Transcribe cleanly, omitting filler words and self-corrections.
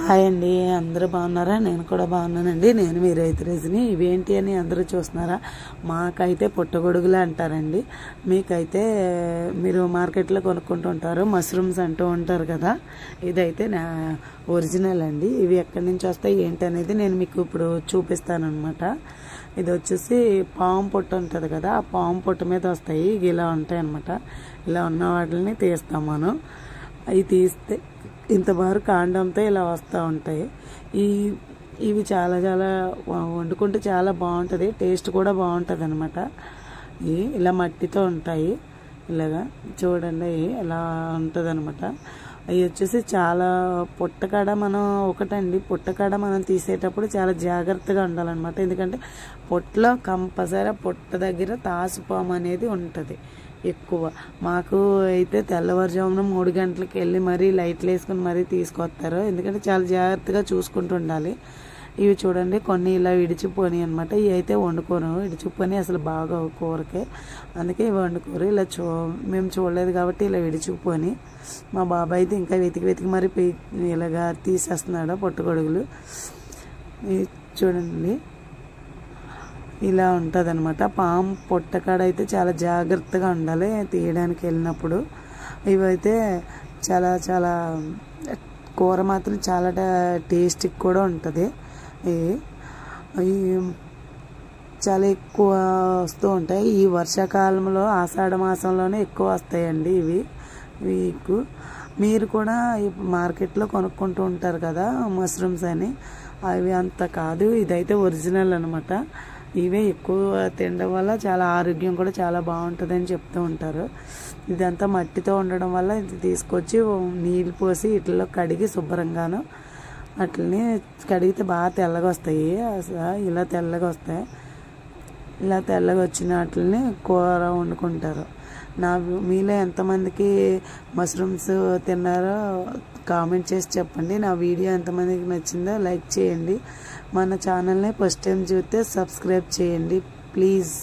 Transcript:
Hi అండి, అందరూ బాగున్నారా? నేను కూడా బాగున్నానండి. నేను మీ రైతు రేజుని. ఇవేంటి అని అందరూ చూస్తున్నారా? మాకైతే పుట్టగొడుగులే అంటారండి. మీకైతే మీరు మార్కెట్లో కొనుక్కుంటూ ఉంటారు, మష్రూమ్స్ అంటూ ఉంటారు కదా. ఇదైతే నా ఒరిజినల్ అండి. ఇవి ఎక్కడి నుంచి వస్తాయి ఏంటి అనేది నేను మీకు ఇప్పుడు చూపిస్తానమాట. ఇది వచ్చేసి పాము పొట్టు ఉంటుంది కదా, ఆ పాము పొట్టు మీద వస్తాయి. ఇలా ఉంటాయి అన్నమాట. ఇలా ఉన్న వాటిని తీస్తాం మనం. అవి తీస్తే ఇంత బారు కాండంతో ఇలా వస్తూ ఉంటాయి. ఇవి చాలా చాలా వండుకుంటే చాలా బాగుంటుంది, టేస్ట్ కూడా బాగుంటుంది అనమాట. ఇలా మట్టితో ఉంటాయి. ఇలాగా చూడండి, ఇలా ఉంటుంది అనమాట. అవి వచ్చేసి చాలా పుట్టకాడ మనం పుట్టకాడ మనం తీసేటప్పుడు చాలా జాగ్రత్తగా ఉండాలన్నమాట. ఎందుకంటే పొట్టలో కంపల్సరీ పొట్ట దగ్గర తాసుపాము అనేది ఉంటుంది ఎక్కువ. మాకు అయితే తెల్లవారుజామున 3 గంటలకు వెళ్ళి మరీ లైట్లు వేసుకుని మరీ తీసుకొస్తారు. ఎందుకంటే చాలా జాగ్రత్తగా చూసుకుంటూ ఉండాలి. ఇవి చూడండి, కొన్ని ఇలా విడిచిపోయి అనమాట. ఇవి అయితే వండుకోరు, విడిచిపోయి అసలు బాగా కూరకే, అందుకే ఇవి వండుకోరు. ఇలా మేము చూడలేదు కాబట్టి ఇలా విడిచిపోయి. మా బాబాయ్ అయితే ఇంకా వెతికి మరీ ఇలాగా తీసేస్తున్నాడు పుట్టగొడుగులు. చూడండి, ఇలా ఉంటుంది అనమాట. పాము పొట్టకాడ అయితే చాలా జాగ్రత్తగా ఉండాలి తీయడానికి వెళ్ళినప్పుడు. ఇవైతే చాలా చాలా కూర మాత్రం చాలా టేస్టీ కూడా ఉంటుంది. చాలా ఎక్కువ వస్తూ ఉంటాయి. ఈ వర్షాకాలంలో ఆషాఢ మాసంలోనే ఎక్కువ వస్తాయండి ఇవి. మీరు కూడా మార్కెట్లో కొనుక్కుంటూ ఉంటారు కదా మష్రూమ్స్ అని. అవి అంత కాదు, ఇదైతే ఒరిజినల్ అనమాట. ఇవే ఎక్కువ తినడం వల్ల చాలా ఆరోగ్యం కూడా చాలా బాగుంటుంది అని చెప్తూ ఉంటారు. ఇదంతా మట్టితో ఉండడం వల్ల ఇది తీసుకొచ్చి నీళ్ళు పోసి ఇట్లలో కడిగి శుభ్రంగాను అట్లని కడిగితే బాగా తెల్లగా వస్తాయి. ఇలా తెల్లగా వస్తాయి. ఇలా తెల్లగా వచ్చిన వాటిని కూర వండుకుంటారు. మీలో ఎంతమందికి మష్రూమ్స్ తిన్నారో కామెంట్ చేసి చెప్పండి. నా వీడియో ఎంతమందికి నచ్చిందో లైక్ చేయండి. మన ఛానల్ని ఫస్ట్ టైం చూస్తే సబ్స్క్రైబ్ చేయండి ప్లీజ్.